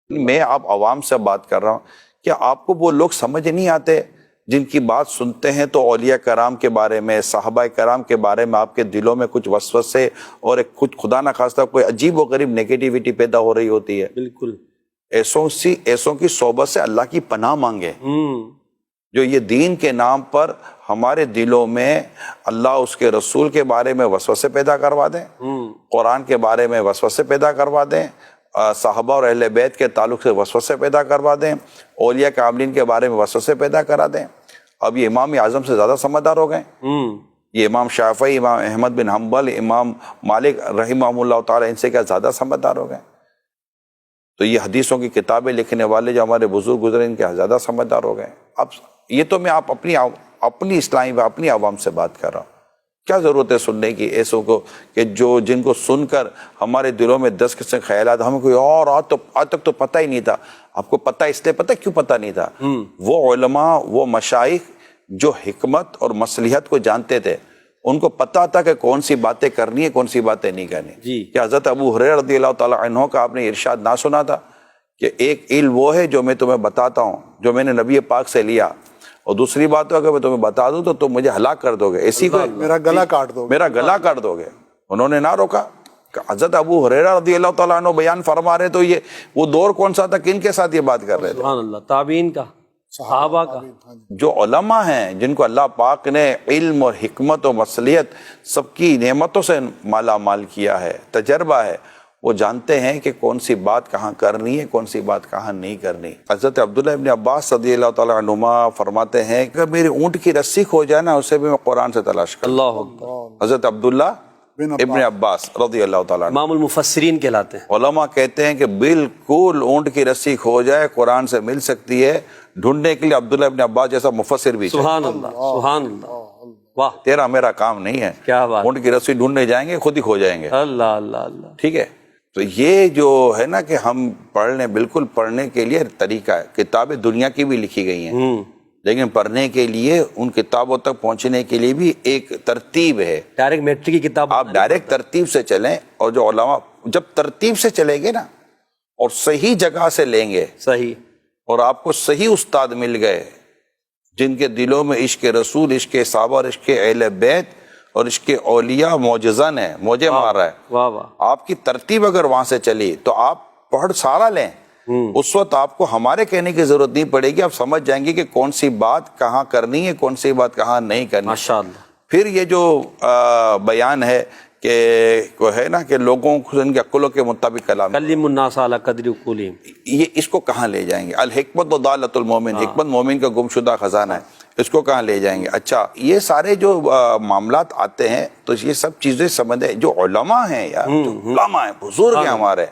میں آپ عوام سے بات کر رہا ہوں کہ آپ کو وہ لوگ سمجھ نہیں آتے جن کی بات سنتے ہیں تو اولیاء کرام کے بارے میں، صحابہ کرام کے بارے میں آپ کے دلوں میں کچھ وسوسے اور ایک کچھ خدا نہ خواستہ کوئی عجیب و غریب نیگیٹیوٹی پیدا ہو رہی ہوتی ہے۔ بالکل ایسوں کی صحبت سے اللہ کی پناہ مانگے، جو یہ دین کے نام پر ہمارے دلوں میں اللہ اس کے رسول کے بارے میں وسوسے پیدا کروا دیں، قرآن کے بارے میں وسوسے پیدا کروا دیں، صحابہ اور اہل بیت کے تعلق سے وسوسے پیدا کروا دیں، اولیاء کاملین کے بارے میں وسوسے پیدا کرا دیں۔ اب یہ امام اعظم سے زیادہ سمجھدار ہو گئے، یہ امام شافعی، امام احمد بن حنبل، امام مالک رحمہ اللہ تعالی، ان سے کیا زیادہ سمجھدار ہو گئے؟ تو یہ حدیثوں کی کتابیں لکھنے والے جو ہمارے بزرگ گزرے، ان کے زیادہ سمجھدار ہو گئے۔ اب یہ تو میں آپ اپنی اصلاحی و اپنی عوام سے بات کر رہا ہوں۔ کیا ضرورت ہے سننے کی ایسوں کو کہ جن کو سن کر ہمارے دلوں میں 10 قسم کے خیالات، ہمیں کوئی اور آج تک تو پتہ ہی نہیں تھا۔ آپ کو پتہ اس لیے پتہ کیوں پتہ نہیں تھا؟ وہ علماء، وہ مشائخ جو حکمت اور مصلحت کو جانتے تھے، ان کو پتہ تھا کہ کون سی باتیں کرنی ہے، کون سی باتیں نہیں کرنی۔ کہ حضرت ابو ہریرہ رضی اللہ تعالیٰ عنہ کا آپ نے ارشاد نہ سنا تھا کہ ایک علم وہ ہے جو میں تمہیں بتاتا ہوں، جو میں نے نبی پاک سے لیا، اور دوسری بات تو اگر میں تمہیں بتا دوں تو تم مجھے ہلاک کر دو گے، ایسی کوئی میرا گلا کاٹ دو، میرا گلا کاٹ دو گے۔ انہوں نے نہ روکا۔ حضرت ابو ہریرہ رضی اللہ تعالیٰ عنہ بیان فرما رہے تو یہ وہ دور کون سا تھا، کن کے ساتھ یہ بات کر رہے تھے؟ سبحان اللہ، تابعین کا، صحابہ کا۔ جو علماء ہیں جن کو اللہ پاک نے علم اور حکمت اور مصلحت سب کی نعمتوں سے مالا مال کیا ہے، تجربہ ہے، وہ جانتے ہیں کہ کون سی بات کہاں کرنی ہے، کون سی بات کہاں نہیں کرنی۔ حضرت عبداللہ ابن عباس رضی اللہ تعالیٰ عنہما فرماتے ہیں کہ میری اونٹ کی رسی کھو جائے نا، اسے بھی میں قرآن سے تلاش کروں۔ اللہ اکبر۔ حضرت عبداللہ ابن عباس رضی اللہ تعالیٰ عنہ امام المفسرین کہلاتے ہیں۔ علماء کہتے ہیں کہ بالکل اونٹ کی رسی کھو جائے قرآن سے مل سکتی ہے، ڈھونڈنے کے لیے عبداللہ ابن عباس جیسا مفسر بھی چاہیے۔ سبحان اللہ، سبحان اللہ، واہ، تیرا میرا کام نہیں ہے، کیا بات، اونٹ کی رسی ڈھونڈنے جائیں گے خود ہی کھو جائیں گے۔ اللہ اللہ اللہ، ٹھیک ہے، تو یہ جو ہے نا کہ ہم پڑھنے، بالکل پڑھنے کے لیے طریقہ ہے۔ کتابیں دنیا کی بھی لکھی گئی ہیں، لیکن پڑھنے کے لیے ان کتابوں تک پہنچنے کے لیے بھی ایک ترتیب ہے۔ ڈائریکٹ میٹرک کی کتاب آپ ڈائریکٹ ترتیب سے چلیں، اور جو علماء جب ترتیب سے چلیں گے نا اور صحیح جگہ سے لیں گے، صحیح، اور آپ کو صحیح استاد مل گئے جن کے دلوں میں عشق رسول، عشق صحابہ اور عشق اہل بیت اور عشق اولیاء معجزن ہے، موجے مار رہا ہے، واہ واہ، آپ کی ترتیب اگر وہاں سے چلی تو آپ پڑھ سارا لیں، اس وقت آپ کو ہمارے کہنے کی ضرورت نہیں پڑے گی، آپ سمجھ جائیں گے کہ کون سی بات کہاں کرنی ہے، کون سی بات کہاں نہیں کرنی۔ ماشاءاللہ۔ پھر یہ جو بیان ہے کہ ہے نا کہ لوگوں کو ان کے عقلوں کے مطابق کلام، کلم الناس علی قدر عقولہم، یہ اس کو کہاں لے جائیں گے؟ الحکمت و ضالۃ المومن، حکمت مومن کا گمشدہ خزانہ ہے، اس کو کہاں لے جائیں گے؟ اچھا، یہ سارے جو معاملات آتے ہیں تو یہ سب چیزیں سمجھیں، جو علماء ہیں یار، جو علماء ہیں، بزرگ ہیں ہمارے،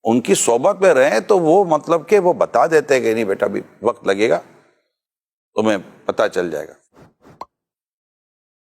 ان کی صحبت میں رہیں تو وہ مطلب کہ وہ بتا دیتے ہیں کہ نہیں بیٹا ابھی وقت لگے گا، تمہیں پتہ چل جائے گا۔